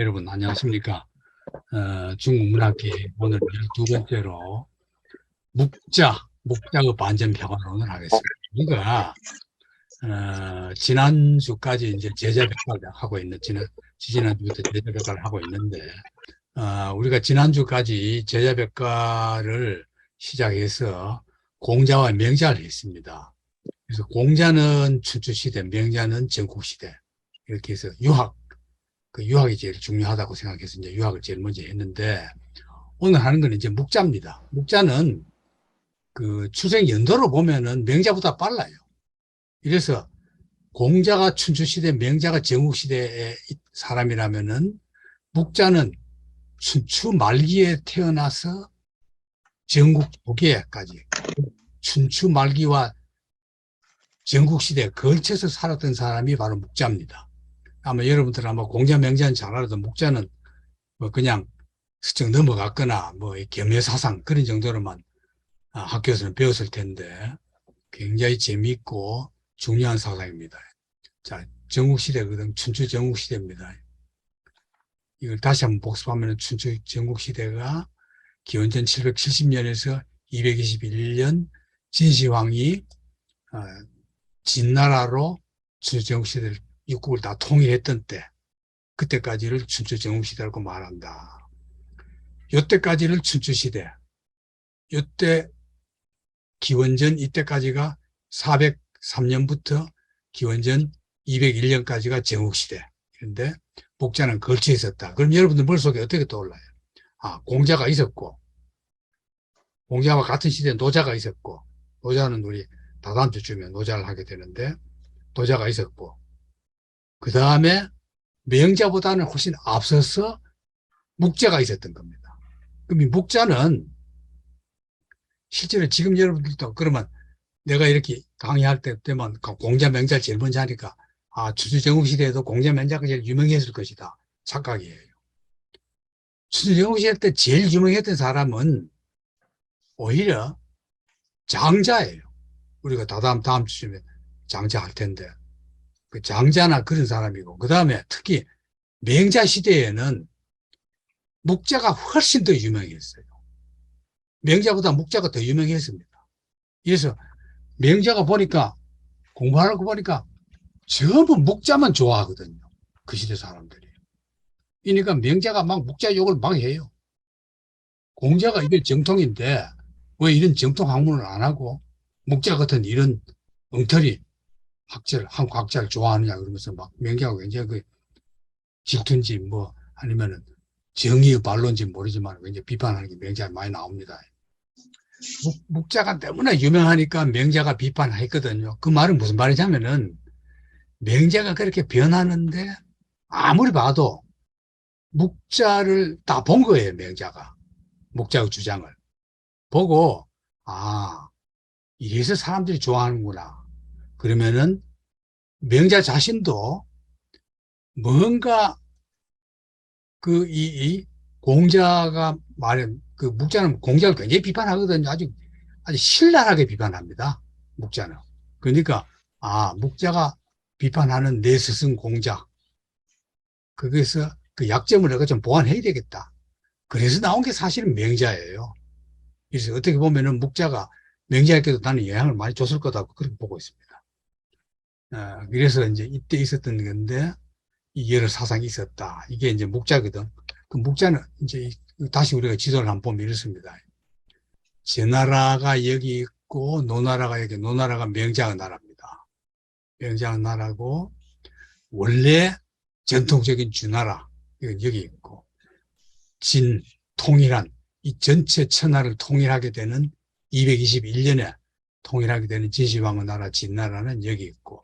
여러분 안녕하십니까? 중국 문학기 오늘 12번째로 묵자의 반전평화론을 하겠습니다. 우리가 지난주까지 이제 제자백과를 하고 있는 지난주부터 제자백과를 하고 있는데 우리가 지난주까지 제자백과를 시작해서 공자와 명자를 했습니다. 그래서 공자는 춘추시대, 명자는 전국시대 이렇게 해서 유학이 제일 중요하다고 생각해서 이제 유학을 제일 먼저 했는데, 오늘 하는 건 이제 묵자입니다. 묵자는 그 출생 연도로 보면은 명자보다 빨라요. 이래서 공자가 춘추시대, 명자가 전국시대의 사람이라면은 묵자는 춘추 말기에 태어나서 전국 초기에까지 춘추 말기와 전국시대에 걸쳐서 살았던 사람이 바로 묵자입니다. 아마 여러분들 아마 공자 명자는 잘 알아도 묵자는 뭐 그냥 스쳐 넘어갔거나 뭐 겸해사상 그런 정도로만 학교에서는 배웠을 텐데 굉장히 재미있고 중요한 사상입니다. 자, 전국시대거든. 춘추 전국시대입니다. 이걸 다시 한번 복습하면 춘추 전국시대가 기원전 770년에서 221년 진시황이 진나라로 춘추 전국시대를 육국을 다 통일했던 때, 그때까지를 춘추 전국시대라고 말한다. 이때까지를 춘추시대, 이때 기원전 이때까지가 403년부터 기원전 201년까지가 전국시대. 그런데 묵자는 걸쳐 있었다. 그럼 여러분들 머릿속에 어떻게 떠올라요? 공자가 있었고, 공자와 같은 시대에 노자가 있었고, 노자는 우리 다다음 주쯤에 노자를 하게 되는데, 노자가 있었고, 그 다음에 명자보다는 훨씬 앞서서 묵자가 있었던 겁니다. 그럼 이 묵자는 실제로 지금 여러분들도 그러면 내가 이렇게 강의할 때만 공자 명자를 제일 먼저 하니까 춘추전국시대에도 공자 명자가 제일 유명했을 것이다 착각이에요. 춘추전국시대 때 제일 유명했던 사람은 오히려 장자예요. 우리가 다음 주쯤에 장자 할 텐데 그 장자나 그런 사람이고, 그 다음에 특히 명자 시대에는 묵자가 훨씬 더 유명했어요. 명자보다 묵자가 더 유명했습니다. 그래서 명자가 보니까 공부하고 보니까 전부 묵자만 좋아하거든요. 그 시대 사람들이. 그러니까 명자가 막 묵자 욕을 막 해요. 공자가 이게 정통인데 왜 이런 정통 학문을 안 하고 묵자 같은 이런 엉터리 한국 학자를 좋아하느냐 그러면서 막 명자가 굉장히 그 질투인지 뭐 아니면은 정의의 반론인지 모르지만 굉장히 비판하는 게 명자에 많이 나옵니다. 묵자가 너무나 유명하니까 명자가 비판했거든요. 그 말은 무슨 말이냐면은 명자가 그렇게 변하는데 아무리 봐도 묵자를 다 본 거예요, 명자가. 묵자의 주장을. 보고, 이래서 사람들이 좋아하는구나. 그러면은 명자 자신도 뭔가 이 공자가 그 묵자는 공자를 굉장히 비판하거든요. 아주 신랄하게 비판합니다. 묵자는. 그러니까, 묵자가 비판하는 내 스승 공자. 거기서 그 약점을 내가 좀 보완해야 되겠다. 그래서 나온 게 사실은 명자예요. 그래서 어떻게 보면은 묵자가 명자에게도 나는 영향을 많이 줬을 거다고 그렇게 보고 있습니다. 그래서 이제 이때 있었던 건데, 이 여러 사상이 있었다. 이게 이제 묵자거든. 그 묵자는 이제 다시 우리가 지도를 한번 보면 이렇습니다. 제나라가 여기 있고 노나라가 여기, 노나라가 명자의 나라입니다. 명자의 나라고 원래 전통적인 주나라 이건 여기 있고, 통일한 이 전체 천하를 통일하게 되는 221년에 통일하게 되는 진시황의 나라 진나라는 여기 있고,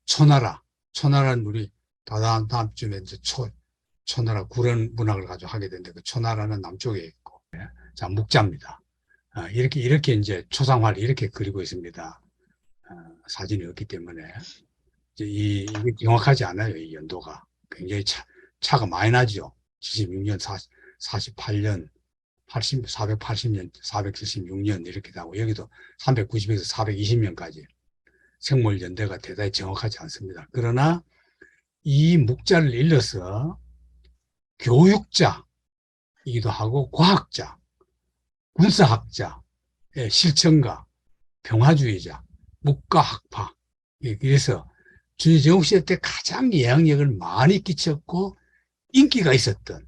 초나라는 우리 다음 쯤에 이제 초나라 구련 문학을 가지고 하게 되는데 그 초나라는 남쪽에 있고, 자 묵자입니다. 이렇게 이제 초상화를 이렇게 그리고 있습니다. 사진이 없기 때문에 이제 이게 정확하지 않아요. 이 연도가 굉장히 차가 많이 나죠. 76년, 48년, 480년, 476년 이렇게 나고, 여기도 390에서 420년까지 생물 연대가 대단히 정확하지 않습니다. 그러나 이 묵자를 일러서 교육자이기도 하고 과학자, 군사학자, 예, 실천가, 평화주의자, 묵과학파. 예, 그래서 준정욱 시대 때 가장 영향력을 많이 끼쳤고 인기가 있었던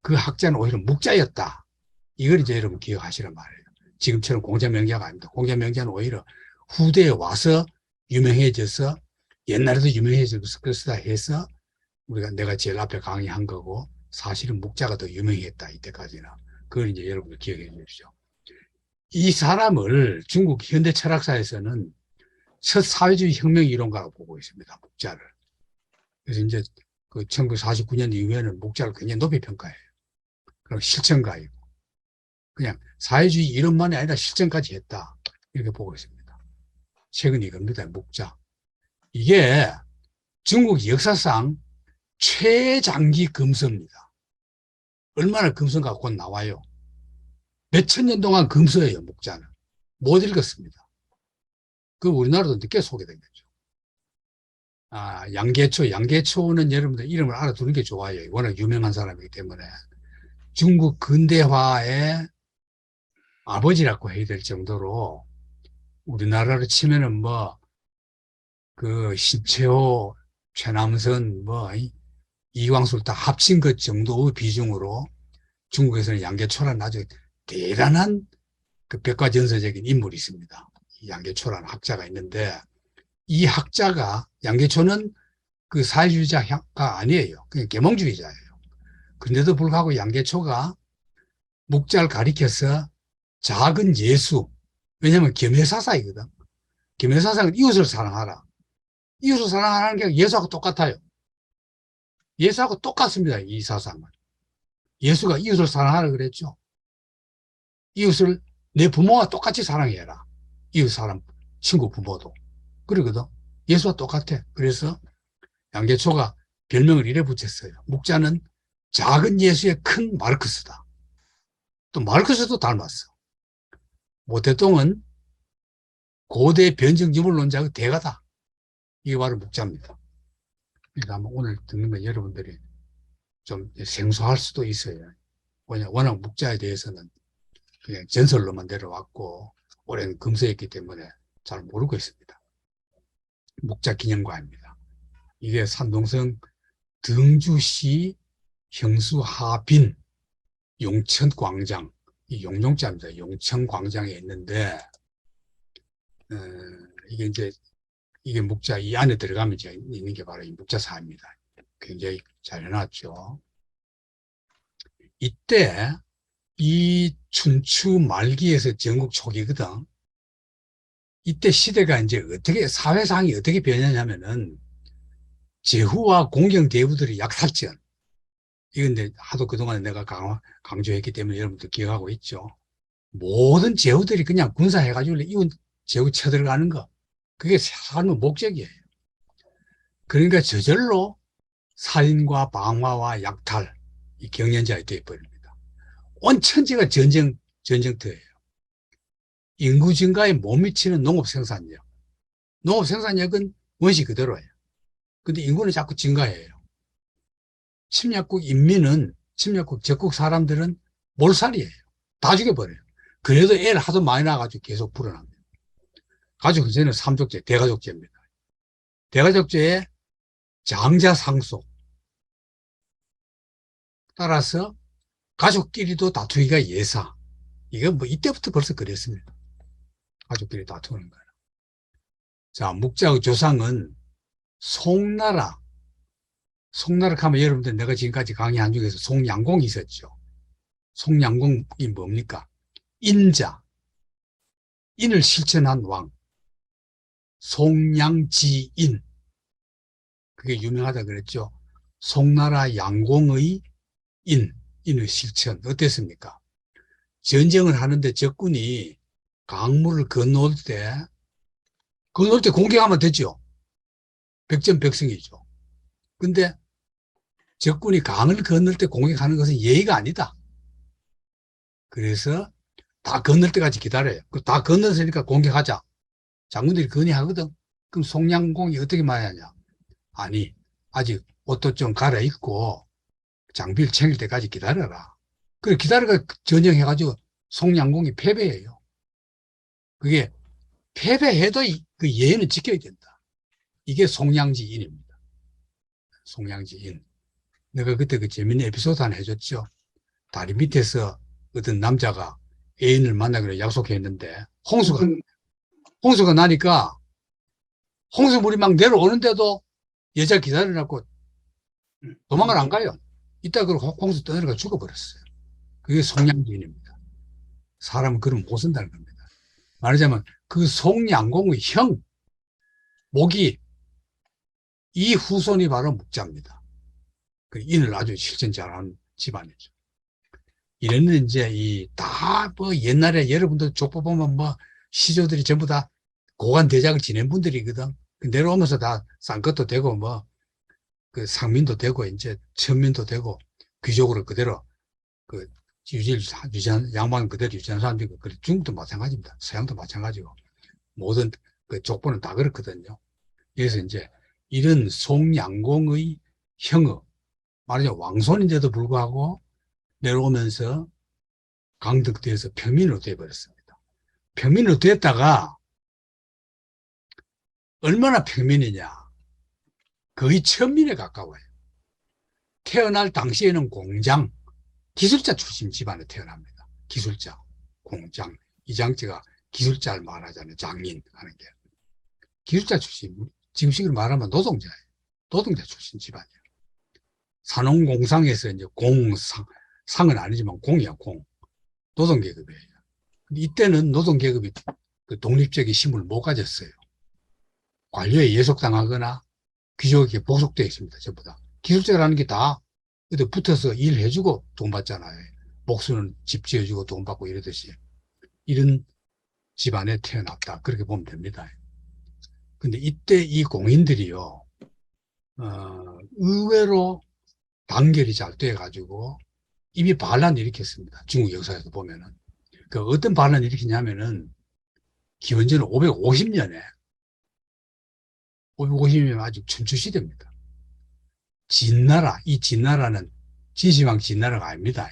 그 학자는 오히려 묵자였다. 이걸 이제 여러분 기억하시란 말이에요. 지금처럼 공자명자가 아닙니다. 공자명자는 오히려 후대에 와서 유명해져서 옛날에도 유명해져서 그렇다 해서 내가 제일 앞에 강의한 거고 사실은 묵자가 더 유명했다. 이때까지는. 그걸 이제 여러분들 기억해 주십시오. 이 사람을 중국 현대 철학사에서는 첫 사회주의 혁명 이론가라고 보고 있습니다. 묵자를. 그래서 이제 그 1949년 이후에는 묵자를 굉장히 높이 평가해요. 그리고 실천가이고. 그냥 사회주의 이론만이 아니라 실천까지 했다. 이렇게 보고 있습니다. 책은 이겁니다. 묵자. 이게 중국 역사상 최장기 금서입니다. 얼마나 금서가 곧 나와요. 몇천 년 동안 금서예요. 묵자는. 못 읽었습니다. 그 우리나라도 늦게 소개된 거죠. 양계초. 양계초는 여러분들 이름을 알아두는 게 좋아요. 워낙 유명한 사람이기 때문에. 중국 근대화의 아버지라고 해야 될 정도로 우리나라로 치면은 그 신채호, 최남선, 이광수를 다 합친 것 정도의 비중으로 중국에서는 양계초라는 아주 대단한 그 백과전서적인 인물이 있습니다. 이 양계초라는 학자가 있는데 이 학자가 양계초는 그 사회주의자가 아니에요. 그냥 계몽주의자예요. 그런데도 불구하고 양계초가 묵자를 가리켜서 작은 예수, 왜냐하면 겸해사상이거든. 겸해사상은 이웃을 사랑하라. 이웃을 사랑하는 게 예수하고 똑같아요. 예수하고 똑같습니다. 이 사상은. 예수가 이웃을 사랑하라 그랬죠. 이웃을 내 부모와 똑같이 사랑해라. 이웃 사람, 친구 부모도. 그러거든. 예수와 똑같아. 그래서 양계초가 별명을 이래 붙였어요. 묵자는 작은 예수의 큰 마르크스다. 또 마르크스도 닮았어. 모태똥은 고대 변증지물론자의 대가다. 이게 바로 묵자입니다. 그러니까 아마 오늘 듣는 거 여러분들이 좀 생소할 수도 있어요. 워낙 묵자에 대해서는 그냥 전설로만 내려왔고 오랜 금서였기 때문에 잘 모르고 있습니다. 묵자 기념관입니다. 이게 산동성 등주시 형수하빈 용천광장, 이 용용자입니다. 용천광장에 있는데 이게 이제 이게 묵자 이 안에 들어가면 이제 있는 게 바로 이 묵자사입니다. 굉장히 잘 해놨죠. 이때 이 춘추 말기에서 전국 초기거든. 이때 시대가 이제 어떻게 사회상이 어떻게 변했냐면은 제후와 공경 대부들의 약탈전. 이건 이제 하도 그동안 내가 강조했기 때문에 여러분들 기억하고 있죠. 모든 제후들이 그냥 군사해가지고 이웃 제후 쳐들어가는 거. 그게 삶의 목적이에요. 그러니까 저절로 살인과 방화와 약탈, 이 경연자가 되어버립니다. 온 천지가 전쟁터예요. 인구 증가에 못 미치는 농업 생산력. 농업 생산력은 원시 그대로예요. 근데 인구는 자꾸 증가해요. 침략국 인민은, 침략국 적국 사람들은 몰살이에요. 다 죽여버려요. 그래도 애를 하도 많이 낳아가지고 계속 불어납니다. 가족제는 삼족제, 대가족제입니다. 대가족제에 장자 상속. 따라서 가족끼리도 다투기가 예사. 이거 이때부터 벌써 그랬습니다. 가족끼리 다투는 거예요. 자, 묵자의 조상은 송나라. 송나라 하면 여러분들 내가 지금까지 강의한 중에서 송양공이 있었죠. 송양공이 뭡니까? 인자. 인을 실천한 왕. 송양지인. 그게 유명하다 그랬죠. 송나라 양공의 인의 실천. 어땠습니까? 전쟁을 하는데 적군이 강물을 건널 때 공격하면 되죠. 백전백승이죠. 근데 적군이 강을 건널 때 공격하는 것은 예의가 아니다. 그래서 다 건널 때까지 기다려요. 다 건넜으니까 공격하자. 장군들이 건의하거든. 그럼 송양공이 어떻게 말하냐? 아니, 아직 옷도 좀 갈아입고 장비를 챙길 때까지 기다려라. 그래, 기다려가 전쟁해가지고 송양공이 패배해요. 그게 패배해도 그 예의는 지켜야 된다. 이게 송양지인입니다. 송양지인. 내가 그때 그 재밌는 에피소드 하나 해줬죠. 다리 밑에서 어떤 남자가 애인을 만나기로 약속했는데 홍수가 나니까 홍수물이 막 내려오는데도 여자 기다려놓고 도망을 안 가요. 이따 그 홍수 떠내려가 죽어버렸어요. 그게 송양지인입니다. 사람은 그럼 못 쓴다는 겁니다. 말하자면 그 송양공의 형, 목이 이 후손이 바로 묵자입니다. 그 인을 아주 실천 잘하는 집안이죠. 이래는 이제 뭐 옛날에 여러분들 족보 보면 뭐 시조들이 전부 다 고관 대작을 지낸 분들이거든. 내려오면서 다 쌍것도 되고 뭐 그 상민도 되고 이제 천민도 되고 귀족으로 그대로 그 유지한 양반 그대로 유지한 사람들이고 그래 중국도 마찬가지입니다. 서양도 마찬가지고 모든 그 족보는 다 그렇거든요. 그래서 이제 이런 송양공의 형의 말하자면 왕손인데도 불구하고 내려오면서 강덕도에서 평민으로 되어버렸습니다. 평민으로 됐다가 얼마나 평민이냐. 거의 천민에 가까워요. 태어날 당시에는 공장, 기술자 출신 집안에 태어납니다. 기술자, 공장. 이장재가 기술자를 말하잖아요. 장인 하는 게. 기술자 출신, 지금식으로 말하면 노동자예요. 노동자 출신 집안이에요. 산업공상에서 이제 상은 아니지만 공이야, 공. 노동계급이에요. 이때는 노동계급이 그 독립적인 힘을 못 가졌어요. 관료에 예속당하거나 귀족에게 복속되어 있습니다. 전부 다. 기술자라는 게 다 붙어서 일해주고 돈 받잖아요. 목수는 집 지어주고 돈 받고 이러듯이. 이런 집안에 태어났다. 그렇게 보면 됩니다. 근데 이때 이 공인들이요, 의외로 단결이 잘 돼가지고 이미 반란을 일으켰습니다. 중국 역사에서 보면은. 그 어떤 반란을 일으키냐면은 기원전 550년에 아직 춘추시대입니다. 진나라, 이 진나라는 진시황 진나라가 아닙니다.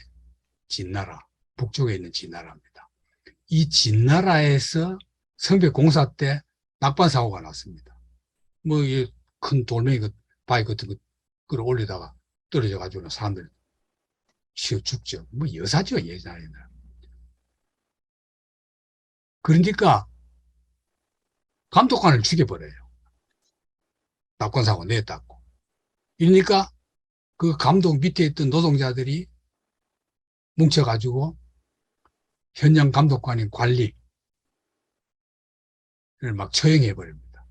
진나라, 북쪽에 있는 진나라입니다. 이 진나라에서 성벽공사 때 낙반사고가 났습니다. 뭐, 큰 돌멩이, 바위 같은 거 끌어올리다가 떨어져가지고 사람들이 쉬어 죽죠. 뭐, 여사죠, 예전에는. 그러니까 감독관을 죽여버려요. 낙관사고 냈다고. 이러니까 그 감독 밑에 있던 노동자들이 뭉쳐가지고 현장 감독관인 관리를 막 처형해버립니다.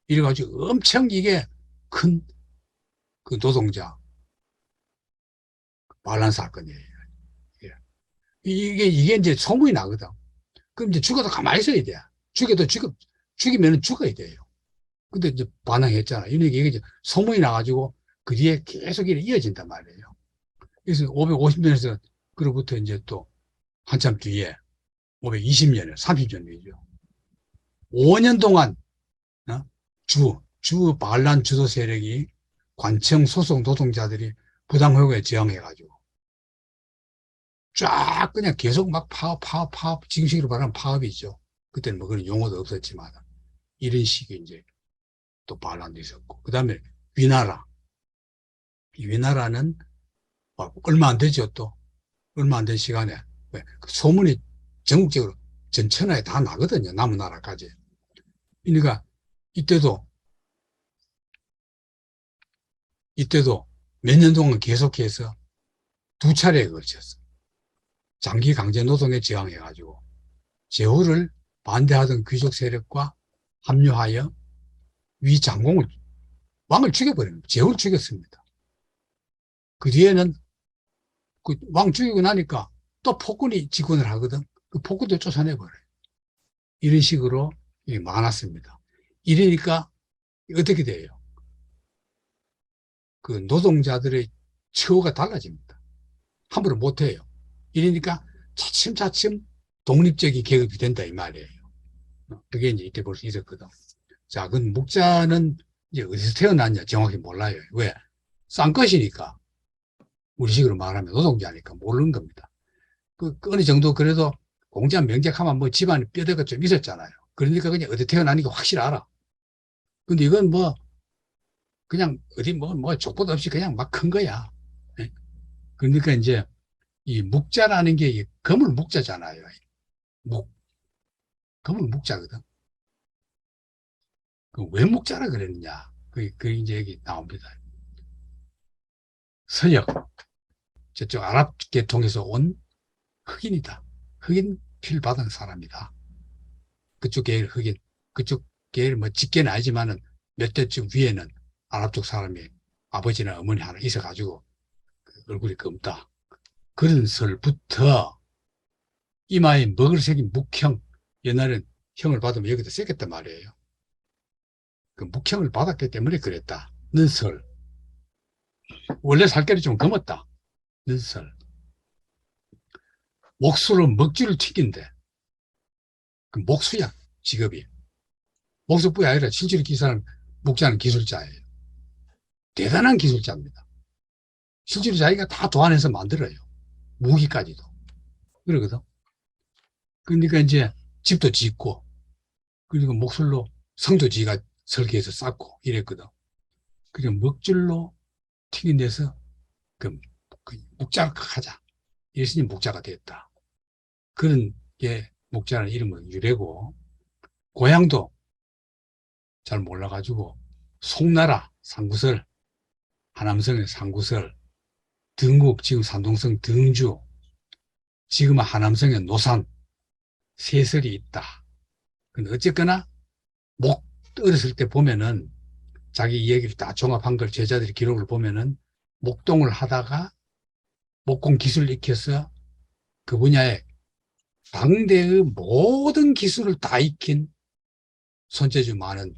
이래가지고 엄청 이게 큰 그 노동자 반란 사건이에요. 예. 이게 이제 소문이 나거든. 그럼 이제 죽어도 가만히 있어야 돼. 죽이면 죽어야 돼요. 근데 이제 반항했잖아. 이게 이제 소문이 나가지고 그 뒤에 계속 이어진단 말이에요. 그래서 550년에서 그로부터 이제 또 한참 뒤에 520년에 30년 뒤죠. 5년 동안 어? 주 반란 주도 세력이 관청 소속 노동자들이 부당허가에 저항해가지고 쫙 그냥 계속 막 파업, 지금식으로 말하면 파업이죠. 그때는 뭐 그런 용어도 없었지만 이런 식의 이제 또 반란도 있었고 그 다음에 위나라. 이 위나라는 얼마 안 되죠. 또 얼마 안 된 시간에 왜? 그 소문이 전국적으로 전천하에 다 나거든요. 남은 나라까지. 그러니까 이때도 몇 년 동안 계속해서 두 차례에 걸쳐서 장기 강제 노동에 저항해가지고 제후를 반대하던 귀족 세력과 합류하여 위 장공을 왕을 죽여버립니다. 제후를 죽였습니다. 그 뒤에는 그 왕 죽이고 나니까 또 폭군이 집권을 하거든. 그 폭군도 쫓아내버려요. 이런 식으로 많았습니다. 이러니까 어떻게 돼요? 그 노동자들의 처우가 달라집니다. 함부로 못해요. 이러니까 차츰차츰 독립적인 계급이 된다 이 말이에요. 그게 이제 이때 벌써 있었거든. 자, 그 묵자는 이제 어디서 태어났냐 정확히 몰라요. 왜? 싼 것이니까. 우리식으로 말하면 노동자니까 모르는 겁니다. 어느 정도 그래도 공자 명작하면 뭐 집안에 뼈대가 좀 있었잖아요. 그러니까 그냥 어디 태어나니까 확실히 알아. 근데 이건 뭐 그냥 어디 뭐 족보도 없이 그냥 막 큰 거야. 예? 그러니까 이제 이 묵자라는 게 거물 묵자잖아요. 묵, 거물 묵자거든. 왜 묵자라 그랬느냐. 그 이제 여기 나옵니다. 서역, 저쪽 아랍 계통에서 온 흑인이다. 흑인 피를 받은 사람이다. 그쪽 계열 흑인, 그쪽 계열 뭐 직계는 아니지만은 몇 대쯤 위에는 아랍 쪽 사람이 아버지나 어머니 하나 있어가지고 얼굴이 검다. 그런 설부터 이마에 먹을 새긴 묵형, 옛날엔 형을 받으면 여기다 새겼단 말이에요. 그 묵형을 받았기 때문에 그랬다는 설. 원래 살결이 좀 검었다. 는 설. 목수로 먹쥐를 튀긴대. 그 목수야, 직업이. 목수뿐이 아니라 실제로 기사는 묵자는 기술자예요. 대단한 기술자입니다. 실제로 자기가 다 도안해서 만들어요. 무기까지도. 그러거든. 그러니까 이제 집도 짓고, 그리고 목술로 성도 지가 설계해서 쌓고 이랬거든. 그리고 먹줄로 튀긴데서 그 묵자를 하자. 이랬으니 묵자가 됐다. 그런 게 묵자라는 이름은 유래고, 고향도 잘 몰라가지고, 송나라, 상구설, 하남성의 상구설, 등국, 지금 산동성 등주, 지금은 하남성의 노산, 세설이 있다. 근데 어쨌거나, 어렸을 때 보면은, 자기 이야기를 다 종합한 걸 제자들이 기록을 보면은, 목동을 하다가, 목공 기술을 익혀서 그 분야에 당대의 모든 기술을 다 익힌 손재주 많은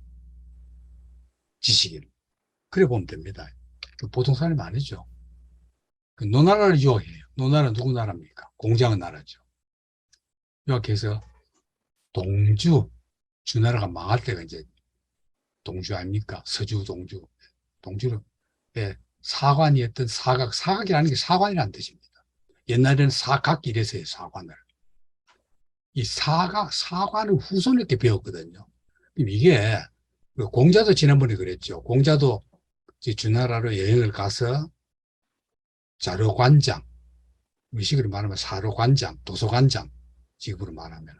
지식인. 그래 보면 됩니다. 보통 사람이 아니죠. 노나라를 유혹해요. 노나라 누구 나라입니까? 공장의 나라죠. 유혹해서 동주, 주나라가 망할 때가 이제 동주 아닙니까? 서주, 동주. 동주는 예, 사관이었던 사각이라는 게 사관이라는 뜻입니다. 옛날에는 사각 이래서 해요, 사관을. 이 사관을 후손을 이렇게 배웠거든요. 이게 공자도 지난번에 그랬죠. 공자도 주나라로 여행을 가서 자료관장, 우리식으로 말하면 사료관장, 도서관장, 직업으로 말하면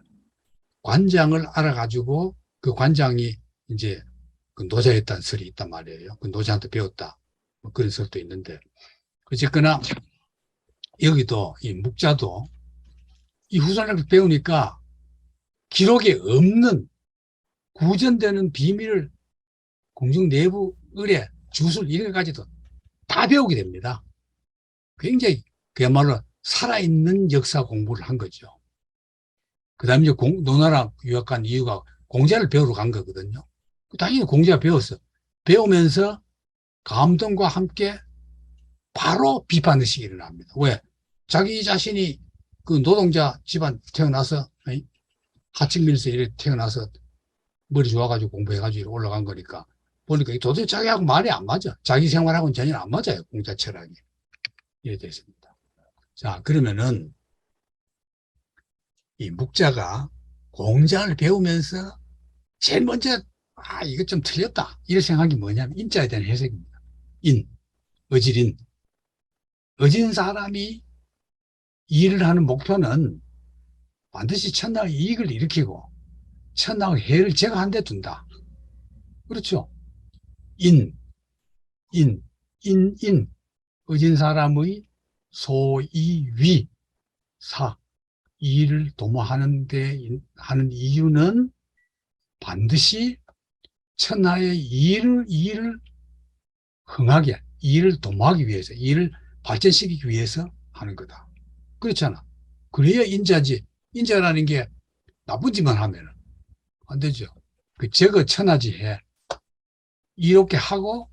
관장을 알아가지고 그 관장이 이제 그 노자였다는 설이 있단 말이에요. 그 노자한테 배웠다. 뭐 그런 설도 있는데 어쨌거나 여기도 이 묵자도 이 후손을 배우니까 기록에 없는 구전되는 비밀을 궁중 내부 의뢰, 주술 이런 것까지도 다 배우게 됩니다. 굉장히 그야말로 살아있는 역사 공부를 한 거죠. 그 다음에 이제 노나라 유학 간 이유가 공자를 배우러 간 거거든요. 당연히 공자 배웠어. 배우면서 감동과 함께 바로 비판의식이 일어납니다. 왜? 자기 자신이 그 노동자 집안 태어나서, 하층민에서 이렇게 태어나서 머리 좋아가지고 공부해가지고 올라간 거니까 보니까 도대체 자기하고 말이 안 맞아. 자기 생활하고는 전혀 안 맞아요. 공자 철학이. 이래 됐습니다. 자, 그러면은 이 묵자가 공자를 배우면서 제일 먼저 이거 좀 틀렸다. 이런 생각이 뭐냐면 인자에 대한 해석입니다. 어질인. 어진 사람이 일을 하는 목표는 반드시 천당의 이익을 일으키고 천당의 해를 제거한 데 둔다. 그렇죠? 인. 어진 사람의 소이위. 일을 도모하는 하는 이유는 반드시 천하의 일을 흥하게, 일을 도모하기 위해서, 일을 발전시키기 위해서 하는 거다. 그렇잖아. 그래야 인자지. 인자라는 게 나쁜 짓만 하면 안 되죠. 저거 천하지해. 이렇게 하고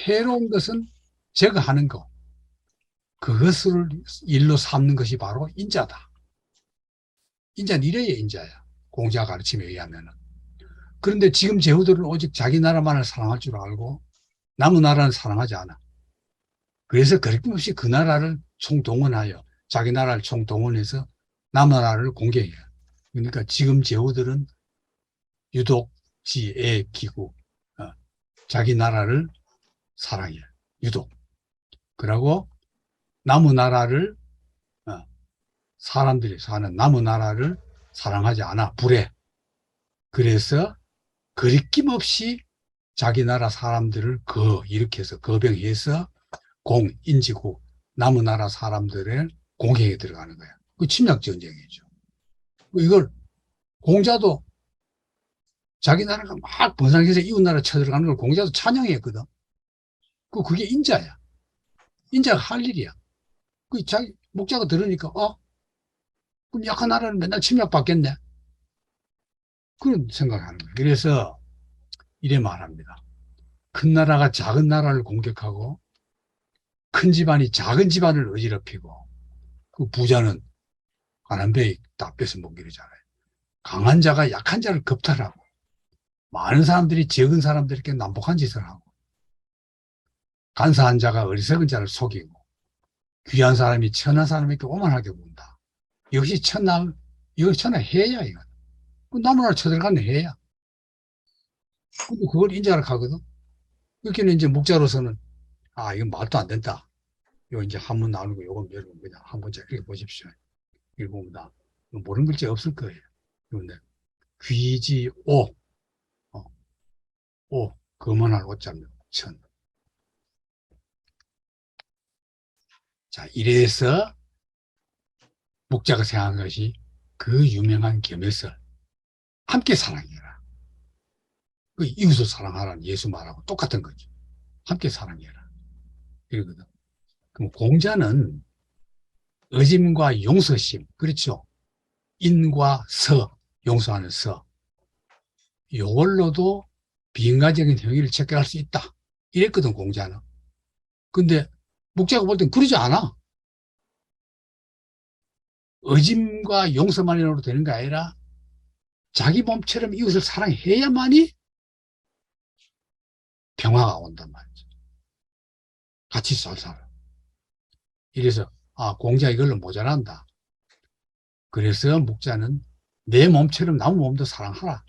해로운 것은 제거하는 거. 그것을 일로 삼는 것이 바로 인자다. 인자는 이래야 인자야. 공자 가르침에 의하면은. 그런데 지금 제후들은 오직 자기 나라만을 사랑할 줄 알고 남의 나라는 사랑하지 않아. 그래서 거리낌없이 그 나라를 총동원하여 자기 나라를 총동원해서 남나라를 공격해요. 그러니까 지금 제후들은 유독 지혜 기구 자기 나라를 사랑해요. 유독. 그리고 남의 나라를 사람들이 사는 남의 나라를 사랑하지 않아. 불해. 그래서 거리낌 없이 자기 나라 사람들을 일으켜서 거병해서 인지고 남의 나라 사람들의 공격에 들어가는 거야. 그 침략 전쟁이죠. 이걸 공자도 자기 나라가 막 번성해서 이웃 나라 쳐들어가는 걸 공자도 찬양했거든. 그게 인자야. 인자가 할 일이야. 그 자기 목자가 들으니까 그럼 약한 나라는 맨날 침략받겠네. 그런 생각하는 거예요. 그래서 이래 말합니다. 큰 나라가 작은 나라를 공격하고 큰 집안이 작은 집안을 어지럽히고 그 부자는 가난 배에 딱 뺏어 먹기잖아요. 강한 자가 약한 자를 겁탈하고 많은 사람들이 적은 사람들에게 난폭한 짓을 하고 간사한 자가 어리석은 자를 속이고 귀한 사람이 천한 사람에게 오만하게 본다. 역시 이것이 천하 해야 이거. 그 나무나 쳐들어가는 해야. 근데 그걸 인정하러 가거든. 그렇게는 이제 목자로서는 이건 말도 안 된다. 이거 이제 한문 나오는 거 요거 여러분 그냥 한 번째 읽어보십시오. 읽어봅니다. 모르는 글자 없을 거예요. 그런데 귀지 거만할 오자면 천. 자, 이래서 목자가 생각한 것이 그 유명한 겸해설 함께 사랑해라. 그 이웃을 사랑하라는 예수 말하고 똑같은 거죠. 함께 사랑해라. 이러거든. 그럼 공자는 의짐과 용서심, 그렇죠? 인과 용서하는 요걸로도 비인간적인 행위를 체크할 수 있다. 이랬거든, 공자는. 근데 목자가 볼 땐 그러지 않아. 의짐과 용서만으로 되는 게 아니라 자기 몸처럼 이웃을 사랑해야만이 평화가 온단 말이죠. 같이 잘 살아. 이래서 공자 이걸로 모자란다. 그래서 목자는 내 몸처럼 남의 몸도 사랑하라.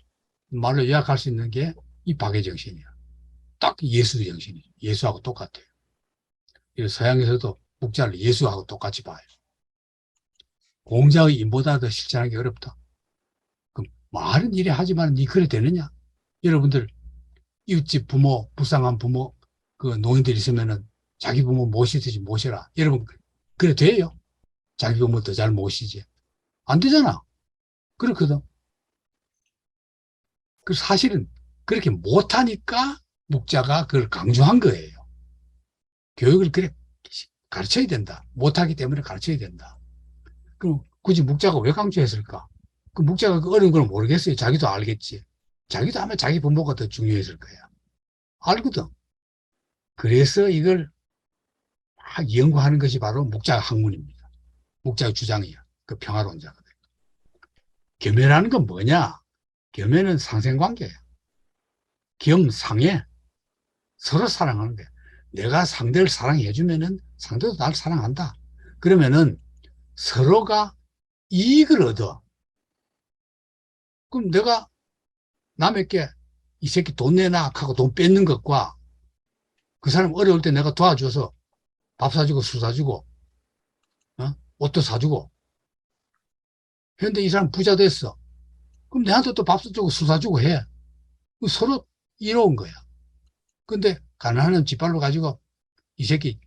말로 요약할 수 있는 게 이 박의 정신이야. 딱 예수 정신이에요. 예수하고 똑같아요. 그래서 서양에서도 목자를 예수하고 똑같이 봐요. 공자의 인보다 더 실천하기 어렵다. 그럼 말은 이래 하지만 니 그래 되느냐? 여러분들 이웃집 부모, 불쌍한 부모, 그 노인들 있으면은 자기 부모 모시듯이 모셔라. 여러분 그래 돼요? 자기 부모 더 잘 모시지. 안 되잖아. 그렇거든. 그 사실은 그렇게 못하니까 목자가 그걸 강조한 거예요. 교육을 그래 가르쳐야 된다. 못하기 때문에 가르쳐야 된다. 그럼 굳이 목자가 왜 강조했을까? 그 목자가 그 어려운 걸 모르겠어요. 자기도 알겠지. 자기도 아마 자기 부모가 더 중요했을 거야. 알거든. 그래서 이걸 막 연구하는 것이 바로 목자 학문입니다. 목자의 주장이야. 그 평화론자거든. 겸해라는 건 뭐냐? 겸해는 상생관계야. 겸상해. 서로 사랑하는 거야. 내가 상대를 사랑해주면은 상대도 나를 사랑한다. 그러면은 서로가 이익을 얻어. 그럼 내가 남에게 이 새끼 돈 내놔 하고 돈 뺏는 것과 그 사람 어려울 때 내가 도와줘서 밥 사주고 술 사주고 옷도 사주고 근데 이 사람 부자 됐어. 그럼 내한테 또 밥 사주고 술 사주고 해. 서로 이로운 거야. 근데 가난한 뒷발로 가지고 이 새끼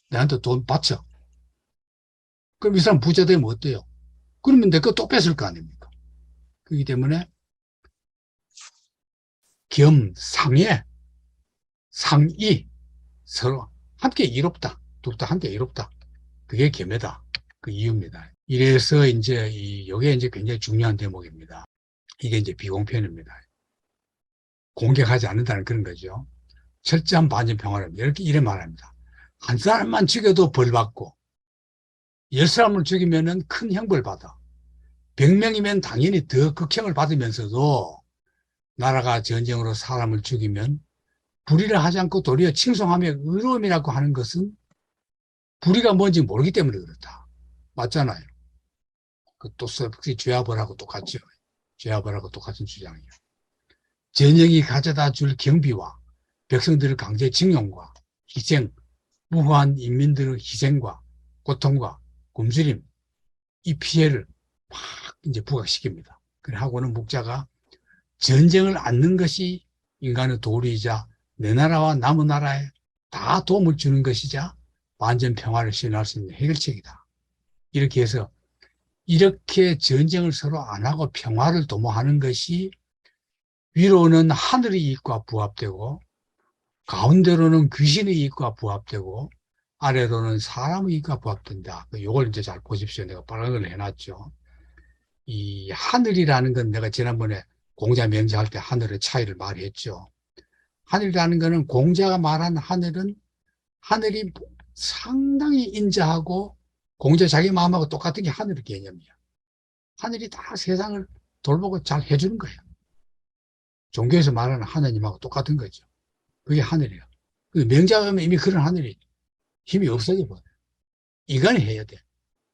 내한테 돈 바쳐. 그럼 이 사람 부자 되면 어때요? 그러면 내 거 또 뺏을 거 아닙니까? 그렇기 때문에 겸상해, 상이 서로 함께 이롭다. 둘 다 함께 이롭다. 그게 겸해다. 그 이유입니다. 이래서 이제 이게 이제 굉장히 중요한 대목입니다. 이게 이제 비공편입니다. 공격하지 않는다는 그런 거죠. 철저한 반전 평화입니다. 이래 말합니다. 한 사람만 죽여도 벌 받고 10사람을 죽이면은 큰 형벌 받아. 100명이면 당연히 더 극형을 받으면서도 나라가 전쟁으로 사람을 죽이면 불의를 하지 않고 도리어 칭송하며 의로움이라고 하는 것은 불의가 뭔지 모르기 때문에 그렇다. 맞잖아요. 그 도스토옙스키 죄와벌하고 똑같죠. 죄와벌하고 똑같은 주장이에요. 전쟁이 가져다 줄 경비와 백성들의 강제징용과 희생, 무고한 인민들의 희생과 고통과 굶주림, 이 피해를 막 이제 부각시킵니다. 그래하고는 목자가 전쟁을 않는 것이 인간의 도리이자 내 나라와 남의 나라에 다 도움을 주는 것이자 완전 평화를 실현할 수 있는 해결책이다. 이렇게 해서 이렇게 전쟁을 서로 안 하고 평화를 도모하는 것이 위로는 하늘의 이익과 부합되고 가운데로는 귀신의 이익과 부합되고 아래로는 사람의 이익과 부합된다. 이걸 이제 잘 보십시오. 내가 발언을 해놨죠. 이 하늘이라는 건 내가 지난번에 공자 명제할 때 하늘의 차이를 말했죠. 하늘이라는 거는 공자가 말한 하늘은 하늘이 상당히 인자하고 공자 자기 마음하고 똑같은 게 하늘의 개념이야. 하늘이 다 세상을 돌보고 잘 해주는 거야. 종교에서 말하는 하나님하고 똑같은 거죠. 그게 하늘이야. 명자가 하면 이미 그런 하늘이 힘이 없어져 버려. 인간이 해야 돼.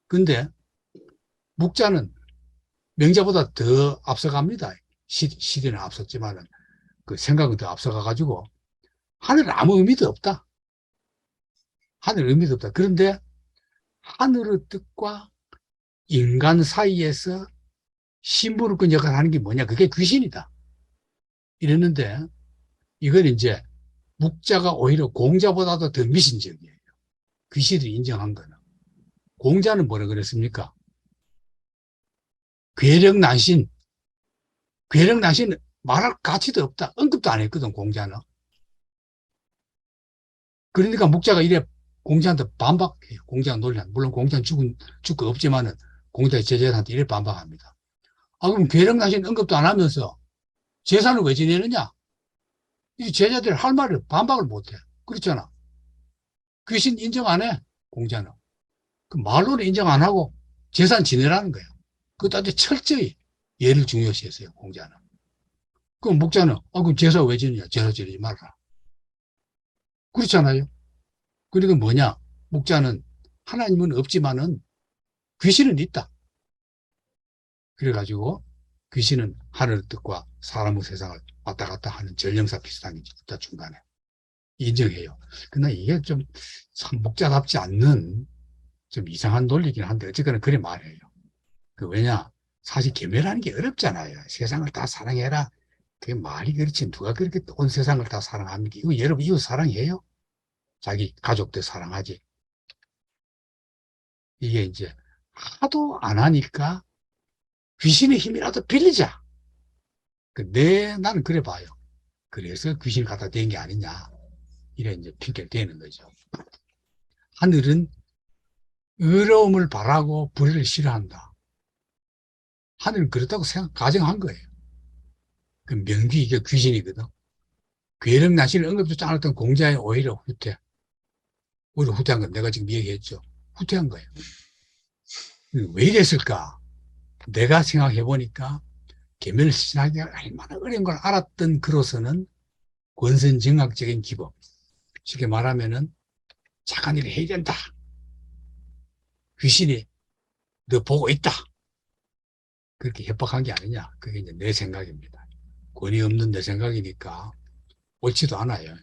근데 묵자는 명자보다 더 앞서갑니다. 시대는 앞섰지만은 그 생각은 더 앞서가가지고 하늘은 아무 의미도 없다. 하늘 의미도 없다. 그런데 하늘의 뜻과 인간 사이에서 심부름꾼 역할을 하는 게 뭐냐? 그게 귀신이다. 이랬는데 이건 이제 묵자가 오히려 공자보다도 더 미신적이에요. 귀신들이 인정한 거는. 공자는 뭐라 그랬습니까? 괴력난신. 괴력난신 말할 가치도 없다. 언급도 안 했거든, 공자는. 그러니까 묵자가 이래 공자한테 반박해요. 공자가 논리한. 물론 공자는 죽고 없지만은 공자의 제자한테 이래 반박합니다. 아, 그럼 괴력난신 언급도 안 하면서 제사는 왜 지내느냐? 이 제자들 할 말을 반박을 못 해. 그렇잖아. 귀신 인정 안 해, 공자는. 그 말로는 인정 안 하고 제사는 지내라는 거야. 그것도 아주 철저히 예를 중요시했어요, 공자는. 그럼 목자는, 그럼 제사 왜 지느냐? 제사 지내지 말라. 그렇잖아요. 그리고 뭐냐? 목자는 하나님은 없지만은 귀신은 있다. 그래가지고 귀신은 하늘의 뜻과 사람의 세상을 왔다 갔다 하는 전령사 비슷한 게 있다, 중간에. 인정해요. 근데 이게 좀 참 목자답지 않는 좀 이상한 논리긴 한데 어쨌거나 그래 말해요. 왜냐? 사실 계멸하는 게 어렵잖아요. 세상을 다 사랑해라. 그게 말이 그렇지. 누가 그렇게 온 세상을 다 사랑합니까? 이거 여러분 이웃 사랑해요? 자기 가족들 사랑하지. 이게 이제 하도 안 하니까 귀신의 힘이라도 빌리자. 나는 그래 봐요. 그래서 귀신을 갖다 댄 게 아니냐. 이래 이제 핑계를 대는 거죠. 하늘은 의로움을 바라고 불의를 싫어한다. 하늘은 그렇다고 가정한 거예요. 그 명귀 이게 귀신이거든. 괴력난신을 언급도 않았던 공자의 오히려 후퇴한 건 내가 지금 얘기했죠. 후퇴한 거예요. 왜 이랬을까? 내가 생각해 보니까 계멸을 실천하기가 얼마나 어려운 걸 알았던 그로서는 권선징악적인 기법. 쉽게 말하면은 착한 일을 해야 된다. 귀신이 너 보고 있다. 그렇게 협박한 게 아니냐. 그게 이제 내 생각입니다. 권위 없는 내 생각이니까 옳지도 않아요.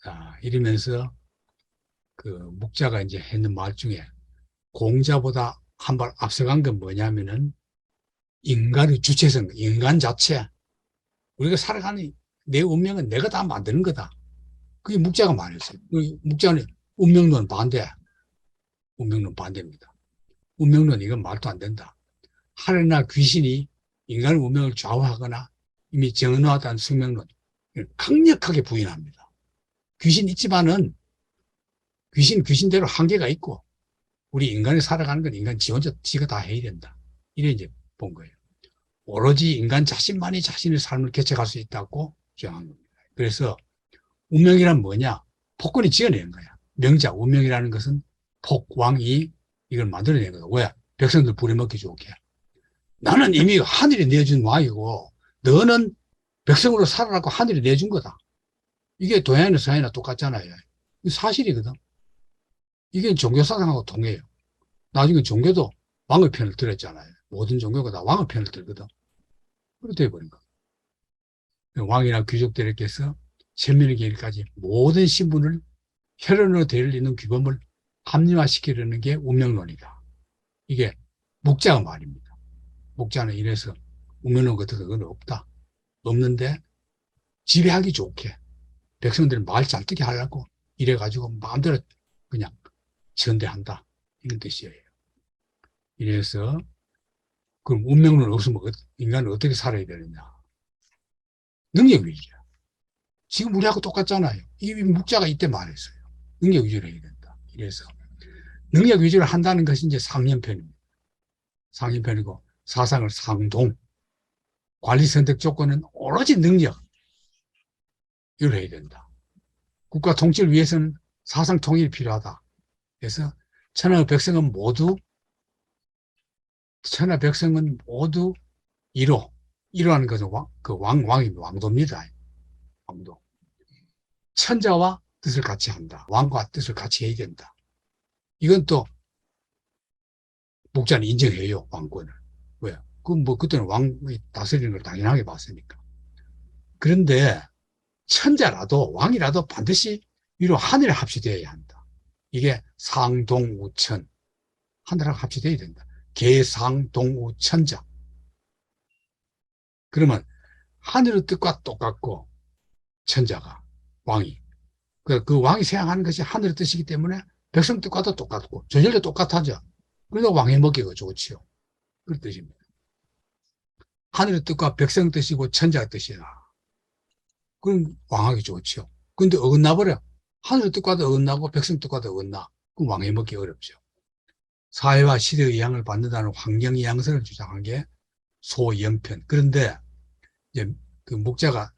자, 이러면서 그 묵자가 이제 했는 말 중에 공자보다 한 발 앞서간 건 뭐냐면은 인간의 주체성, 인간 자체. 우리가 살아가는 내 운명은 내가 다 만드는 거다. 그게 묵자가 말했어요. 묵자는 운명론 반대. 운명론 반대입니다. 운명론 이건 말도 안 된다. 하늘이나 귀신이 인간의 운명을 좌우하거나 이미 정해놓았다는 숙명론 강력하게 부인합니다. 귀신 있지만은 귀신대로 한계가 있고 우리 인간이 살아가는 건 인간 지 혼자 지가 다 해야 된다. 이래 이제 본 거예요. 오로지 인간 자신만이 자신의 삶을 개척할 수 있다고 주장한 겁니다. 그래서 운명이란 뭐냐? 폭군이 지어낸 거야. 명자, 운명이라는 것은 폭왕이 이걸 만들어낸 거야. 왜? 백성들 부려먹기 좋게. 나는 이미 하늘이 내준 왕이고 너는 백성으로 살아라고 하늘이 내준 거다. 이게 동양이나 서양이나 똑같잖아요. 이거 사실이거든. 이게 종교사상하고 동해요. 나중에 종교도 왕의 편을 들었잖아요. 모든 종교가 다 왕의 편을 들거든. 그렇게 돼버린 거. 왕이나 귀족들에게서 천민에게까지 모든 신분을 혈연으로 되리는 규범을 합리화시키려는 게 운명론이다. 이게 목자의 말입니다. 목자는 이래서 운명론 같은 건 없다. 없는데 지배하기 좋게 백성들이 말 잘 듣게 하려고 이래가지고 마음대로 그냥 전대한다. 이런 뜻이에요. 이래서 그럼 운명론 없으면 인간은 어떻게 살아야 되느냐. 능력 위주야. 지금 우리하고 똑같잖아요. 이 목자가 이때 말했어요. 능력 위주로 해야 된다. 이래서 능력 위주로 한다는 것이 이제 상념편입니다. 상념편이고 사상을 상동. 관리 선택 조건은 오로지 능력. 이걸 해야 된다. 국가 통치를 위해서는 사상 통일이 필요하다. 그래서 천하 백성은 모두 이로. 이로하는 것은 왕입니다. 왕도입니다. 왕도. 천자와 뜻을 같이 한다. 왕과 뜻을 같이 해야 된다. 이건 또 목자는 인정해요. 왕권을. 왜? 그때는 왕이 다스리는 걸 당연하게 봤으니까. 그런데 천자라도 왕이라도 반드시 위로 하늘에 합치되어야 한다. 이게 상동우천. 하늘하고 합치되어야 된다. 계상동우천자. 그러면 하늘의 뜻과 똑같고 천자가 왕이 그 왕이 생각하는 것이 하늘의 뜻이기 때문에 백성 뜻과도 똑같고 저절로 똑같하죠. 그러다 왕의 먹기가 좋지요. 그런 뜻입니다. 하늘의 뜻과 백성 뜻이고 천자의 뜻이다. 그럼 왕하기 좋죠. 근데 어긋나버려. 하늘의 뜻과도 어긋나고 백성 뜻과도 어긋나. 그럼 왕의 먹기 어렵죠. 사회와 시대의 영향을 받는다는 환경 양성을 주장한 게 소연편. 그런데 이제 그 목자가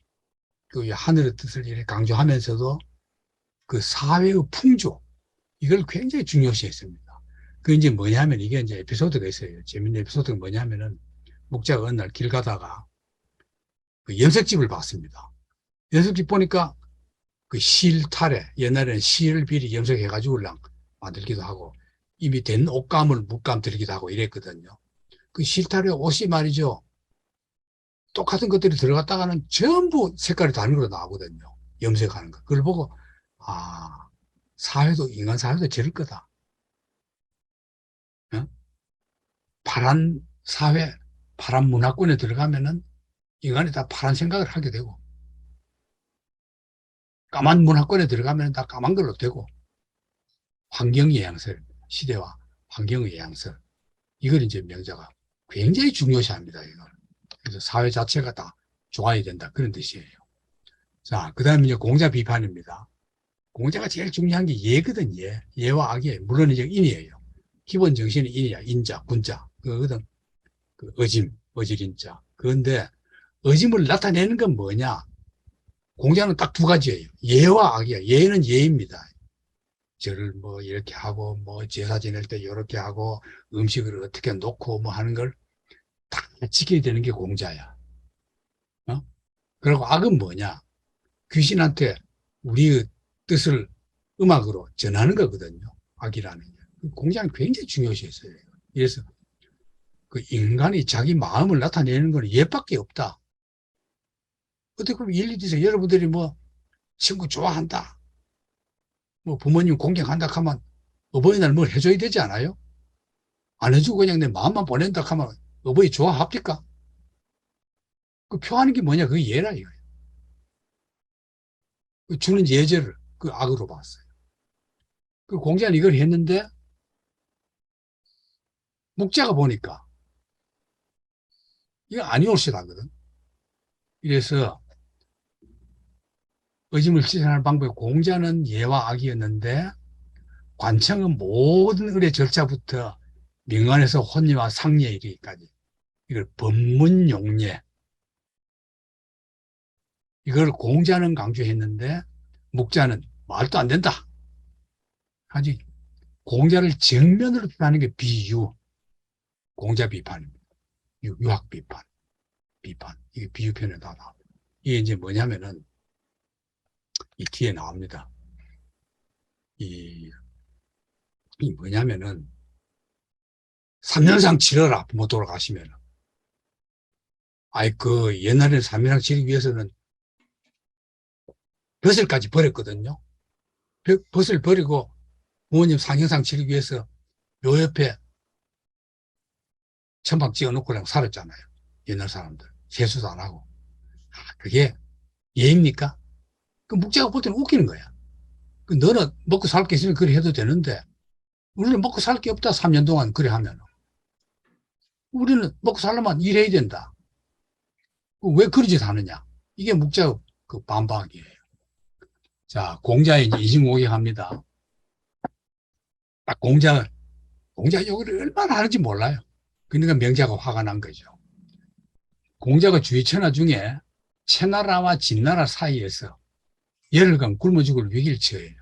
그 하늘의 뜻을 이렇게 강조하면서도 그 사회의 풍조 이걸 굉장히 중요시했습니다. 그 이제 뭐냐면 이게 이제 에피소드가 있어요. 재밌는 에피소드가 뭐냐면은 목자가 어느 날 길 가다가 그 염색집을 봤습니다. 염색집 보니까 그 실타래 옛날에는 실을 비리 염색해가지고 만들기도 하고 이미 된 옷감을 물감 들기도 하고 이랬거든요. 그 실타래 옷이 말이죠. 똑같은 것들이 들어갔다가는 전부 색깔이 다른 걸로 나오거든요. 염색하는 거. 그걸 보고 아 인간 사회도 저럴 거다. 어? 파란 사회, 파란 문화권에 들어가면은 인간이 다 파란 생각을 하게 되고 까만 문화권에 들어가면 다 까만 걸로 되고 환경의 양설, 시대와 환경의 양설 이걸 이제 명자가 굉장히 중요시합니다. 이걸. 그래서 사회 자체가 다 좋아야 된다 그런 뜻이에요. 자, 그다음에 이제 공자 비판입니다. 공자가 제일 중요한 게 예거든. 예와 악이에요. 물론 이제 인이에요. 기본 정신이 인이야. 인자, 군자 그거거든. 그 어질인자. 그런데 어짐을 나타내는 건 뭐냐? 공자는 딱 두 가지예요. 예와 악이야. 예는 예입니다. 절을 뭐 이렇게 하고 뭐 제사 지낼 때 이렇게 하고 음식을 어떻게 놓고 뭐 하는 걸 다 지켜야 되는 게 공자야. 어? 그리고 악은 뭐냐? 귀신한테 우리의 뜻을 음악으로 전하는 거거든요. 악이라는 게. 공자는 굉장히 중요시했어요. 그래서 그 인간이 자기 마음을 나타내는 건 예밖에 없다. 어떻게 그럼 일리 뒤에서 여러분들이 뭐 친구 좋아한다. 뭐 부모님 공경한다 하면 어버이날 뭘 해줘야 되지 않아요? 안 해주고 그냥 내 마음만 보낸다 하면 어버이 좋아합니까? 그 표하는 게 뭐냐? 그게 예라 이거예요. 그 주는 예절을 그 악으로 봤어요. 그 공자는 이걸 했는데 목자가 보니까 이거 아니올시다거든. 그래서 의심을 실현할 방법이 공자는 예와 악이었는데 관청은 모든 의례 절차부터 명안에서 혼례와 상례에 이르기까지 이걸 법문용례 이걸 공자는 강조했는데 목자는 말도 안 된다. 하지 공자를 정면으로 비판하는 게 비유, 공자 비판입니다. 유학 비판. 이게 비유편에 다 나옵니다. 이게 이제 뭐냐면은 이 뒤에 나옵니다. 이 뭐냐면은 3년상 치러라 부모 돌아가시면. 아이 그 옛날에는 3년상 치르기 위해서는 벼슬까지 버렸거든요. 벼슬 버리고 부모님 상영상 치르기 위해서 요 옆에 천막 찍어놓고 그냥 살았잖아요. 옛날 사람들 세수도 안 하고. 그게 예입니까? 그 묵자가 볼 때는 웃기는 거야. 그 너는 먹고 살 게 있으면 그래 해도 되는데 우리는 먹고 살 게 없다. 3년 동안 그래 하면 우리는 먹고 살려면 일해야 된다. 왜 그런 짓 하느냐? 이게 묵자 그 반박이에요. 자, 공자에 이제 이진공격합니다. 딱 공자 욕을 얼마나 하는지 몰라요. 그러니까 명자가 화가 난 거죠. 공자가 주위 천하 중에 채나라와 진나라 사이에서 열흘간 굶어 죽을 위기를 처해요.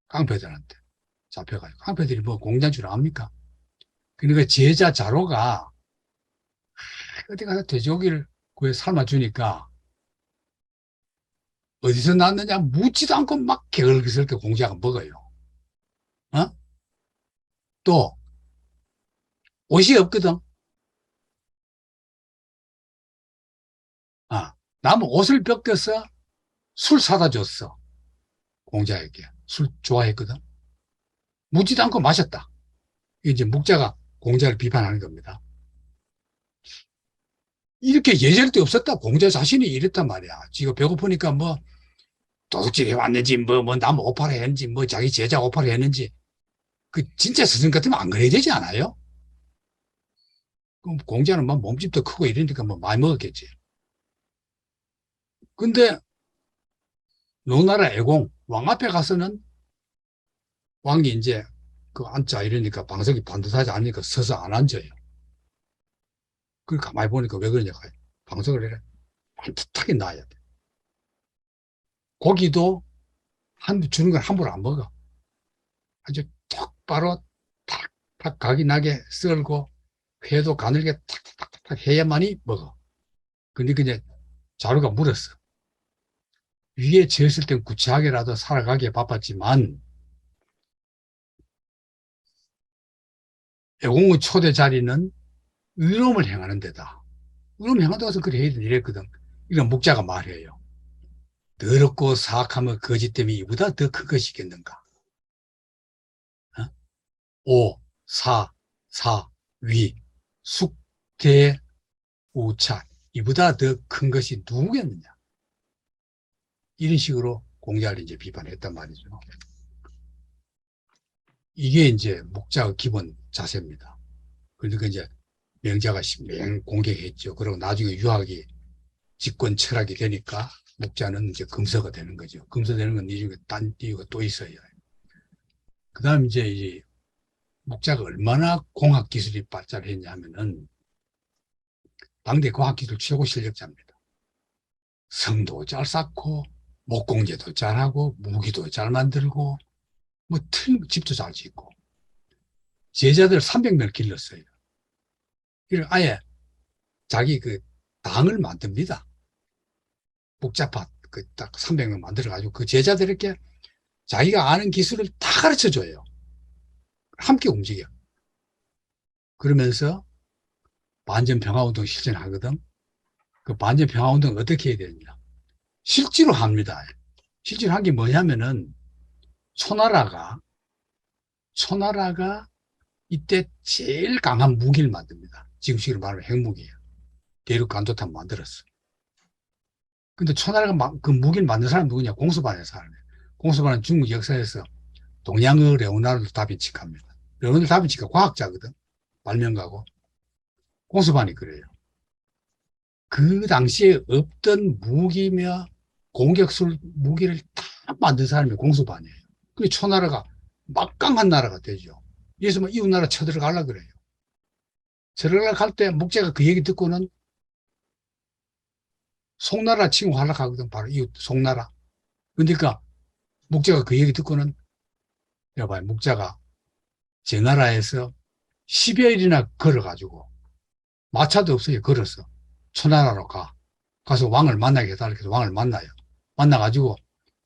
깡패들한테 잡혀가지고. 깡패들이 뭐 공자인 줄 압니까? 그러니까 제자 자로가 어디 가서 돼지고기를 구해 삶아주니까 어디서 났느냐 묻지도 않고 막 개걸스럽게 공자가 먹어요. 어? 또 옷이 없거든. 아, 남은 옷을 벗겨서 술 사다 줬어. 공자에게. 술 좋아했거든. 묻지도 않고 마셨다. 이제 묵자가 공자를 비판하는 겁니다. 이렇게 예절 때 없었다. 공자 자신이 이랬단 말이야. 지가 배고프니까 뭐 도둑질 해왔는지 뭐 남 오파를 했는지 뭐 자기 제자 오파를 했는지 그 진짜 스승 같으면 안 그래야 되지 않아요? 그럼 공자는 막 몸집도 크고 이러니까 뭐 많이 먹었겠지. 근데 노나라 애공 왕 앞에 가서는 왕이 이제 그 앉자 이러니까 방석이 반듯하지 않으니까 서서 안 앉아요. 그걸 가만히 보니까 왜 그러냐. 방석을 이래 반듯하게 놔야 돼. 고기도 주는 건 함부로 안 먹어. 아주 똑바로 탁탁 각이 나게 썰고 회도 가늘게 탁탁탁탁 해야만이 먹어. 근데 그냥 자루가 물었어. 위에 지었을 땐 구차하게라도 살아가기에 바빴지만 애공의 초대 자리는 의로움을 행하는 데다. 의로움 행하다 가서 그래 해야 이랬거든. 이런 목자가 말해요. 더럽고 사악하면 거짓됨이 이보다 더 큰 것이 있겠는가. 어? 오, 사, 위, 숙, 대, 우차. 이보다 더 큰 것이 누구겠느냐. 이런 식으로 공자를 이제 비판했단 말이죠. 이게 이제 목자의 기본 자세입니다. 그러니까 이제 명자가 맹 공격했죠. 그리고 나중에 유학이 집권 철학이 되니까 목자는 이제 금서가 되는 거죠. 금서되는 건 이 중에 딴 이유가 또 있어요. 그 다음 이제 목자가 얼마나 공학기술이 발달했냐 하면은 당대 과학기술 최고 실력자입니다. 성도 잘 쌓고 목공제도 잘하고 무기도 잘 만들고 뭐 집도 잘 짓고 제자들 300명을 길렀어요. 그리고 아예 자기 그 당을 만듭니다. 복잡한 그 딱 300명 만들어가지고 그 제자들에게 자기가 아는 기술을 다 가르쳐줘요. 함께 움직여. 그러면서 반전평화운동 실천하거든. 그 반전평화운동 어떻게 해야 되느냐. 실제로 합니다. 실제로 한 게 뭐냐면은 초나라가 이때 제일 강한 무기를 만듭니다. 지금식으로 말하면 핵무기예요. 대륙 간도탄 만들었어. 근데 초나라가 그 무기를 만든 사람 누구냐? 공수반의 사람이에요. 공수반은 중국 역사에서 동양의 레오나르도 다빈치입니다. 레오나르도 다빈치가 과학자거든. 발명가고. 공수반이 그래요. 그 당시에 없던 무기며 공격술 무기를 다 만든 사람이 공수반이에요. 그 초나라가 막강한 나라가 되죠. 그래서 뭐 이웃나라 쳐들어가려고 그래요. 쳐들어갈 때 목재가 그 얘기 듣고는 송나라 침공하려고 하거든. 바로 이웃 송나라. 그러니까 목재가 그 얘기 듣고는 여봐요. 목자가 제 나라에서 10여일이나 걸어가지고 마차도 없어요. 걸었어. 초나라로 가서 왕을 만나게 해달라고 해서 왕을 만나요. 만나가지고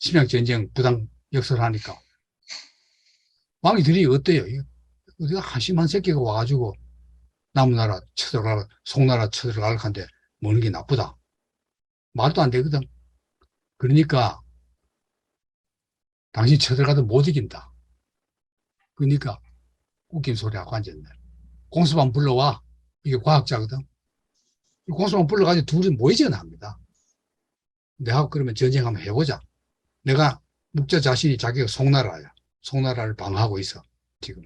침략전쟁 부당 역사를 하니까. 왕이들이 어때요? 어디가 한심한 새끼가 와가지고 남나라 쳐들어가, 송나라 쳐들어갈 한데 먹는 게 나쁘다. 말도 안 되거든. 그러니까 당신 쳐들어가도 못 이긴다. 그러니까 웃긴 소리 하고 앉았네. 공수반 불러와. 이게 과학자거든. 공수반 불러가지고 둘이 모의전을 합니다. 내하고 그러면 전쟁 한번 해보자. 내가 묵자 자신이 자기가 송나라야. 송나라를 방어하고 있어. 지금.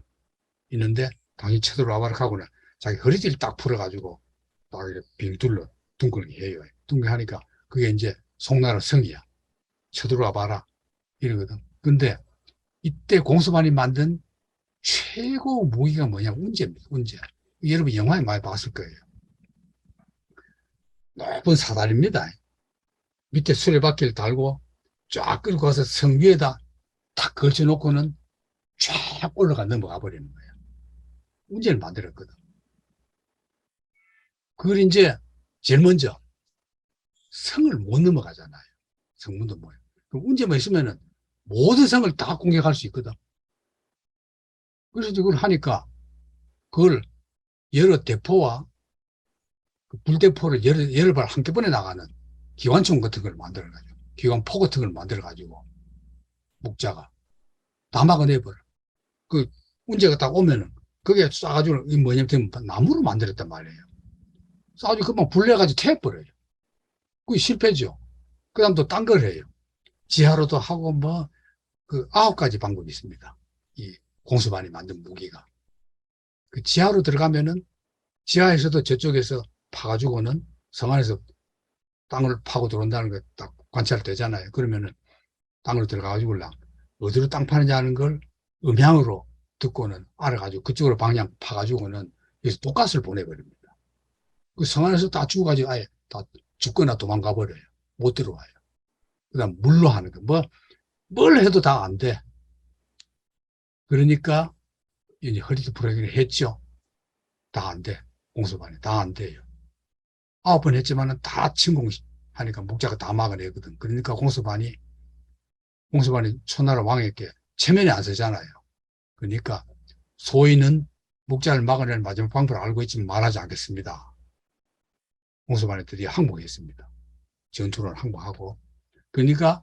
있는데 당신 쳐들어와봐라 하고는 자기 허리띠를 딱 풀어가지고 딱 이렇게 빙 둘러 둥글게 해요. 둥글게 하니까 그게 이제 송나라 성이야. 쳐들어와봐라. 이러거든. 근데 이때 공수반이 만든 최고 무기가 뭐냐? 운제입니다. 운제. 여러분 영화에 많이 봤을 거예요. 높은 사다리입니다. 밑에 수레바퀴를 달고 쫙 끌고 가서 성 위에다 탁 걸쳐놓고는 쫙 올라가 넘어가 버리는 거예요. 운제를 만들었거든. 그걸 이제 제일 먼저 성을 못 넘어가잖아요. 성문도 뭐예요. 운제만 있으면은 모든 성을 다 공격할 수 있거든. 그래서 그걸 하니까 그걸 여러 대포와 그 불대포를 여러 발 한꺼번에 나가는 기관총 같은 걸 만들어가지고, 기관포 같은 걸 만들어가지고, 묵자가 다 막아내버려. 그, 문제가 딱 오면은, 그게 쏴가지고, 이 뭐냐면, 나무로 만들었단 말이에요. 쏴가지고 금방 불려가지고 태워버려요. 그게 실패죠. 그 다음 또 딴 걸 해요. 지하로도 하고, 뭐, 그 9가지 방법이 있습니다. 이 공수반이 만든 무기가. 그 지하로 들어가면은, 지하에서도 저쪽에서 파가지고는 성 안에서 땅을 파고 들어온다는 거 딱 관찰되잖아요. 그러면은 땅으로 들어가가지고 어디로 땅 파는지 아는 걸 음향으로 듣고는 알아가지고 그쪽으로 방향 파가지고는 여기서 독가스를 보내버립니다. 그 성 안에서 다 죽어가지고 아예 다 죽거나 도망가 버려요. 못 들어와요. 그 다음 물로 하는 거. 뭘 해도 다 안 돼. 그러니까 이제 허리도 부러기를 했죠. 다 안 돼. 공수반이 다 안 돼요. 9번 했지만은 다 침공하니까 목자가 다 막아내거든. 그러니까 공수반이 초나라 왕에게 체면이 안 서잖아요. 그러니까 소인은 목자를 막아내는 마지막 방법을 알고 있지만 말하지 않겠습니다. 공수반이 드디어 항복했습니다. 전투를 항복하고. 그러니까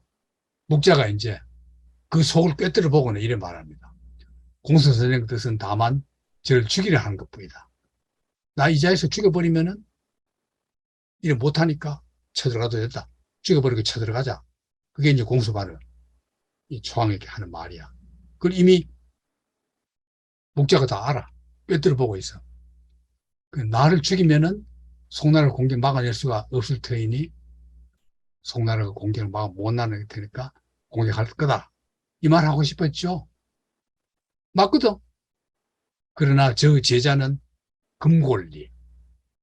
목자가 이제 그 속을 꿰뚫어 보고는 이래 말합니다. 공수 선생 뜻은 다만 저를 죽이려 하는 것뿐이다. 나 이 자리에서 죽여버리면은 이래 못하니까 쳐들어가도 된다. 죽여버리고 쳐들어가자. 그게 이제 공수반을 이 초왕에게 하는 말이야. 그걸 이미 목자가 다 알아. 꿰뚫어 보고 있어. 나를 죽이면은 송나라를 공격 막아낼 수가 없을 터이니 송나라가 공격을 막아 못 나갈 테니까 공격할 거다. 이 말 하고 싶었죠. 맞거든. 그러나 저 제자는 금골리.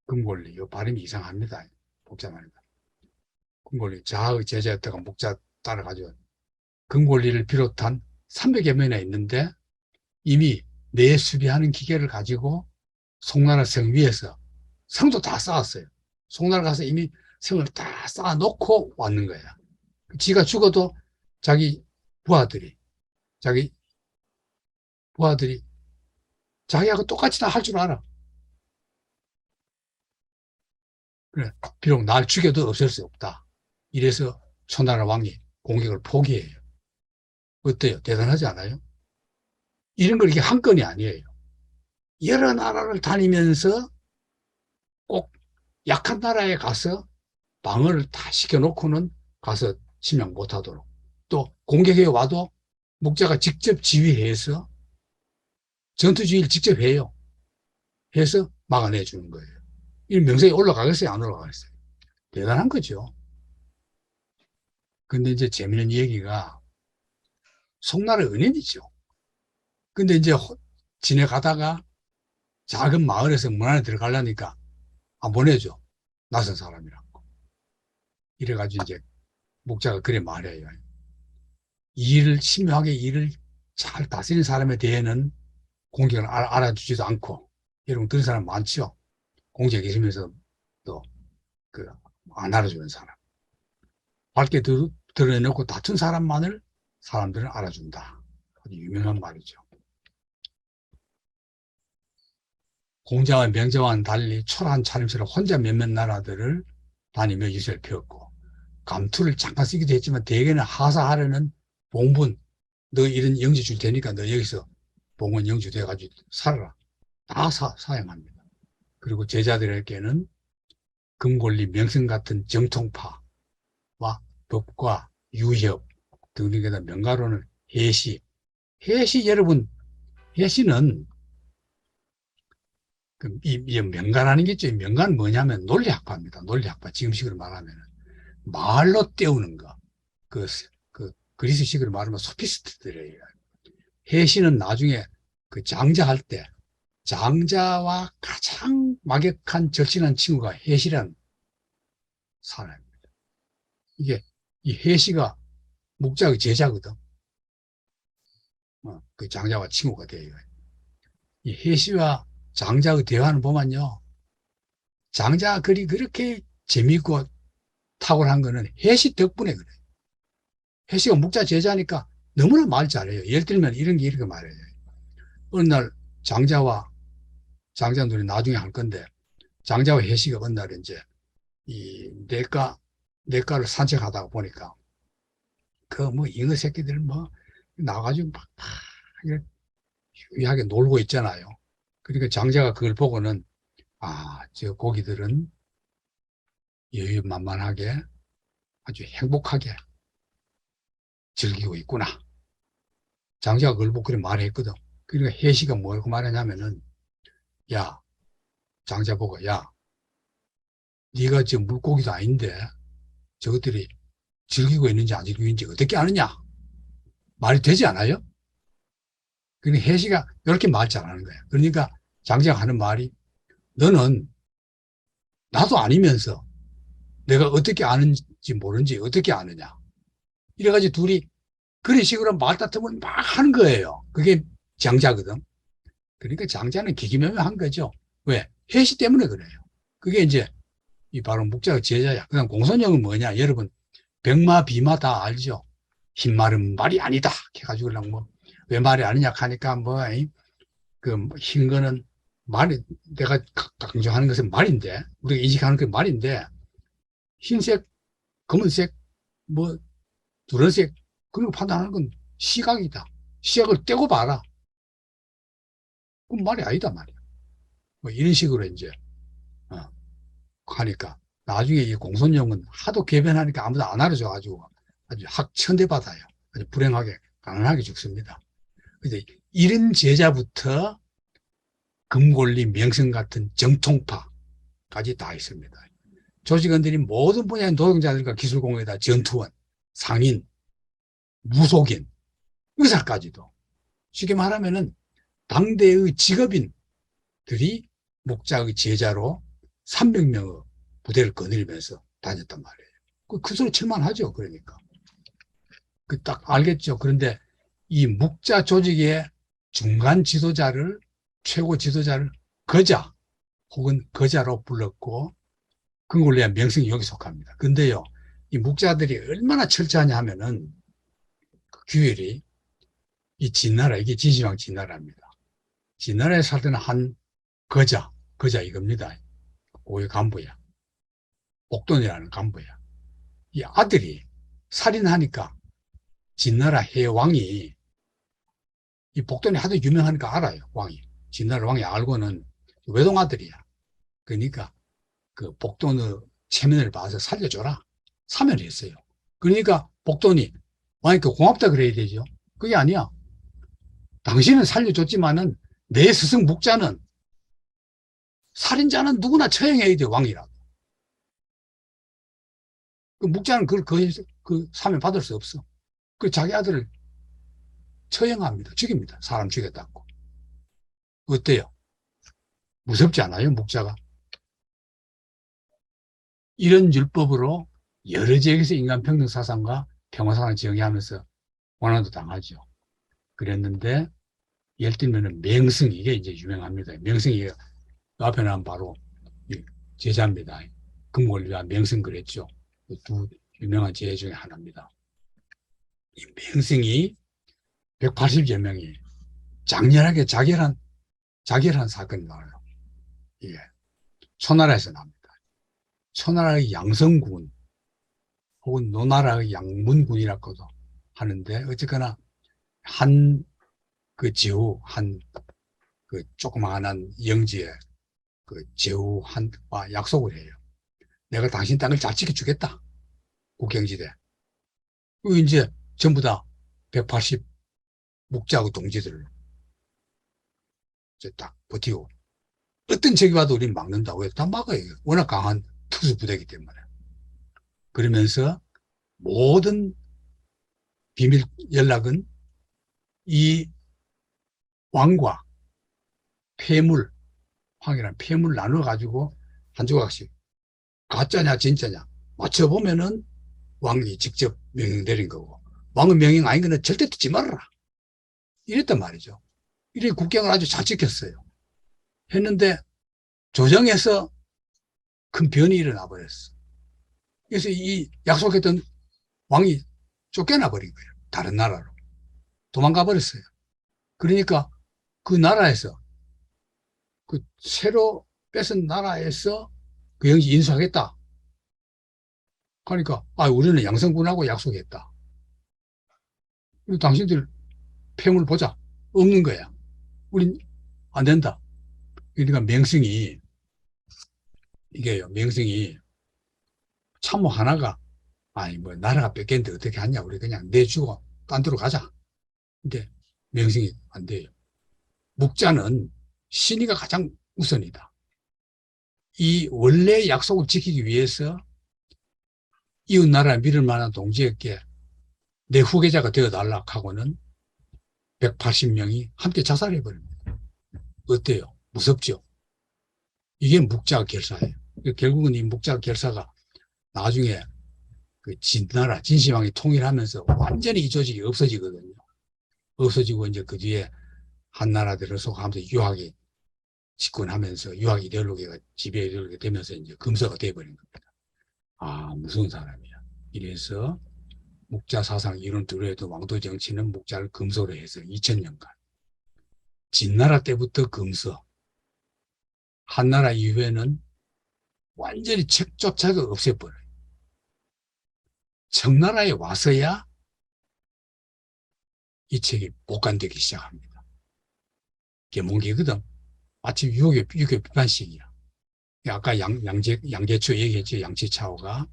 금골리. 이 발음이 이상합니다. 복잡합니다. 금골리. 자의 제자였다가 목자 따라가지고 금골리를 비롯한 300여 명이나 있는데 이미 내 수비하는 기계를 가지고 송나라 성 위에서 성도 다 쌓았어요. 송나라 가서 이미 성을 다 쌓아놓고 왔는 거야. 지가 죽어도 자기 부하들이, 자기 부하들이 자기하고 똑같이 다 할 줄 알아. 그래, 비록 날 죽여도 없앨 수 없다. 이래서 초나라 왕이 공격을 포기해요. 어때요? 대단하지 않아요? 이런 걸 이게 한 건이 아니에요. 여러 나라를 다니면서 꼭 약한 나라에 가서 방어를 다 시켜놓고는 가서 침략 못하도록. 또 공격해 와도 목자가 직접 지휘해서 전투 지휘를 직접 해요. 해서 막아내 주는 거예요. 이 명성이 올라가겠어요? 안 올라가겠어요? 대단한 거죠. 근데 이제 재미있는 얘기가 송나라 은인이죠. 근데 이제 지내가다가 작은 마을에서 문 안에 들어가려니까 안 보내줘. 낯선 사람이라고. 이래가지고 이제 목자가 그래 말해요. 심하게 일을 잘 다스리는 사람에 대해는 공격을 알아주지도 않고, 이런 그런 사람 많죠. 공격에 있으면서 또, 안 알아주는 사람. 밝게 드러내놓고 다툰 사람만을 사람들은 알아준다. 아주 유명한 말이죠. 공자와 명제와는 달리 초라한 차림새로 혼자 몇몇 나라들을 다니며 유세를 펴었고, 감투를 잠깐 쓰기도 했지만 대개는 하사하려는 봉분, 너 이런 영지 줄 테니까 너 여기서 봉헌 영주 돼가지고 살아라. 다 사용합니다. 그리고 제자들에게는 금골리 명성 같은 정통파와 법과 유협 등등에다 명가로는 해시. 해시 여러분, 해시는 이 명가라는 게 있죠. 명가는 뭐냐면 논리학파입니다. 논리학파. 지금식으로 말하면 말로 때우는 거. 그리스식으로 말하면 소피스트들이에요. 해시는 나중에 그 장자할 때 장자와 가장 막역한 절친한 친구가 해시라는 사람입니다. 이게 이 해시가 목자의 제자거든. 그 장자와 친구가 돼요. 이 해시와 장자의 대화는 보면요. 장자 글이 그렇게 재미있고 탁월한 거는 해시 덕분에 그래요. 해시가 목자 제자니까 너무나 말 잘해요. 예를 들면 이런 게 이렇게 말해요. 어느 날 장자 눈이 나중에 할 건데, 장자와 해시가 어느 날 이제 이 내과를 산책하다가 보니까 그 뭐 잉어 새끼들 뭐 나가지고 막 유하게 놀고 있잖아요. 그러니까 장자가 그걸 보고는 저 고기들은 여유만만하게 아주 행복하게 즐기고 있구나. 장자가 그걸 보고 그렇게 말했거든. 그러니까 해시가 뭐라고 말하냐면은, 야, 장자 보고, 야, 네가 지금 물고기도 아닌데 저것들이 즐기고 있는지 안 즐기고 있는지 어떻게 아느냐? 말이 되지 않아요? 그러니까 해시가 이렇게 말 잘하는 거예요. 그러니까 장자가 하는 말이, 너는 나도 아니면서 내가 어떻게 아는지 모르는지 어떻게 아느냐? 이래가지고 둘이 그런 식으로 말다툼을 막 하는 거예요. 그게 장자거든. 그러니까 장자는 기기묘묘한 거죠. 왜? 해시 때문에 그래요. 그게 이제 이 바로 목자의 제자야. 그다음 공손형은 뭐냐? 여러분 병마 비마 다 알죠? 흰 말은 말이 아니다. 해가지고 그냥 뭐 왜 말이 아니냐 하니까 흰 거는 말이 내가 강조하는 것은 말인데 우리가 인식하는 그 말인데 흰색, 검은색, 뭐 누런색 그런 거 판단하는 건 시각이다. 시각을 떼고 봐라. 그건 말이 아니다 말이야. 뭐 이런 식으로 이제 어, 하니까 나중에 이 공손형은 하도 개변하니까 아무도 안 알아줘가지고 아주 학천대받아요. 아주 불행하게 가난하게 죽습니다. 근데 이런 제자부터 금골리 명성 같은 정통파까지 다 있습니다. 조직원들이 모든 분야의 노동자들과 기술공예다 전투원, 상인, 무속인, 의사까지도 쉽게 말하면은 당대의 직업인들이 목자의 제자로 300명의 부대를 거느리면서 다녔단 말이에요. 그 소리 칠만하죠. 그러니까. 딱 알겠죠. 그런데 이 목자 조직의 중간 지도자를, 최고 지도자를 거자 혹은 거자로 불렀고, 그걸 위한 명성이 여기 속합니다. 근데요, 이 목자들이 얼마나 철저하냐 하면은, 그 규율이, 이 진나라, 이게 진시황 진나라입니다. 진나라에 살던 한 거자 이겁니다. 고위 간부야. 복돈이라는 간부야. 이 아들이 살인하니까 진나라 해왕이, 이 복돈이 하도 유명하니까 알아요, 왕이. 진나라 왕이 알고는 외동아들이야. 그러니까 그 복돈의 체면을 봐서 살려줘라. 사면을 했어요. 그러니까 복돈이 왕이니까 고맙다 그래야 되죠. 그게 아니야. 당신은 살려줬지만은 내 스승 목자는, 살인자는 누구나 처형해야 돼, 왕이라고. 그 목자는 그 사면 받을 수 없어. 그 자기 아들을 처형합니다. 죽입니다. 사람 죽였다고. 어때요? 무섭지 않아요, 목자가? 이런 율법으로 여러 지역에서 인간평등 사상과 평화사상을 정의하면서 원한도 당하죠. 그랬는데, 예를 들면 맹승, 이게 이제 유명합니다. 맹승이 앞에 나온 바로 제자입니다. 금골리와 맹승 그랬죠. 두 유명한 제자 중에 하나입니다. 이 맹승이 180여 명이 장렬하게 자결한 사건이 나와요. 이게 초나라에서 납니다. 초나라의 양성군 혹은 노나라의 양문군이라고도 하는데 어쨌거나 한 그 제후 한 그 조그마한 영지에 그 제후 한과 약속을 해요. 내가 당신 땅을 잘 지켜주겠다. 국경지대. 그 이제 전부 다 180 묵자하고 동지들로 이제 딱 버티고 어떤 적이 와도 우리는 막는다. 왜? 다 막아요. 워낙 강한 특수 부대이기 때문에. 그러면서 모든 비밀 연락은 이 왕과 폐물, 황이란 폐물 나눠가지고 한 조각씩 가짜냐 진짜냐 맞춰보면은 왕이 직접 명령 내린 거고 왕의 명령 아닌 거는 절대 듣지 말아라. 이랬단 말이죠. 이래 국경을 아주 잘 지켰어요. 했는데 조정에서 큰 변이 일어나 버렸어. 그래서 이 약속했던 왕이 쫓겨나 버린 거예요. 다른 나라로. 도망가 버렸어요. 그러니까 그 나라에서 그 새로 뺏은 나라에서 그 영지 인수하겠다. 그러니까 우리는 양성군하고 약속했다. 당신들 폐물 보자. 없는 거야. 우린 안 된다. 그러니까 맹승이 이게요. 맹승이 참모 하나가 뭐 나라가 뺏겼는데 어떻게 하냐. 우리 그냥 내주고 딴 데로 가자. 근데 맹승이 안 돼요. 묵자는 신의가 가장 우선이다. 이 원래 약속을 지키기 위해서 이웃 나라에 믿을 만한 동지에게 내 후계자가 되어달라 하고는 180명이 함께 자살해버립니다. 어때요? 무섭죠? 이게 묵자 결사예요. 결국은 이 묵자 결사가 나중에 그 진나라, 진시황이 통일하면서 완전히 이 조직이 없어지거든요. 없어지고 이제 그 뒤에 한나라들을 속하면서 유학이 집권하면서 유학 이데올로기가 지배 이데올로기가 되면서 이제 금서가 돼버린 겁니다. 무서운 사람이야. 이래서 묵자 사상 이론 들어도 왕도 정치는 묵자를 금서로 해서 2000년간. 진나라 때부터 금서. 한나라 이후에는 완전히 책조차가 없애버려요. 청나라에 와서야 이 책이 복간되기 시작합니다. 계몽기거든. 마치 유교 비판식이야. 아까 양계초 얘기했죠. 양치차오가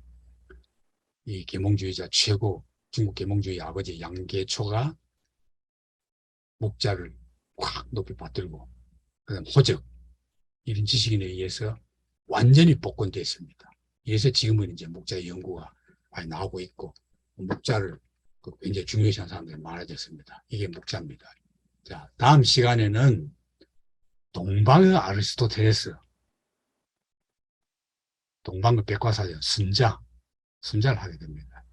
이 계몽주의자 최고 중국 계몽주의 아버지 양계초가 목자를 확 높이 받들고 그다음 호적 이런 지식인에 의해서 완전히 복권됐습니다. 그래서 지금은 이제 목자 연구가 많이 나오고 있고 목자를 굉장히 중요시하는 사람들이 많아졌습니다. 이게 목자입니다. 자, 다음 시간에는 동방의 아리스토텔레스, 동방의 백과사전, 순자를 하게 됩니다.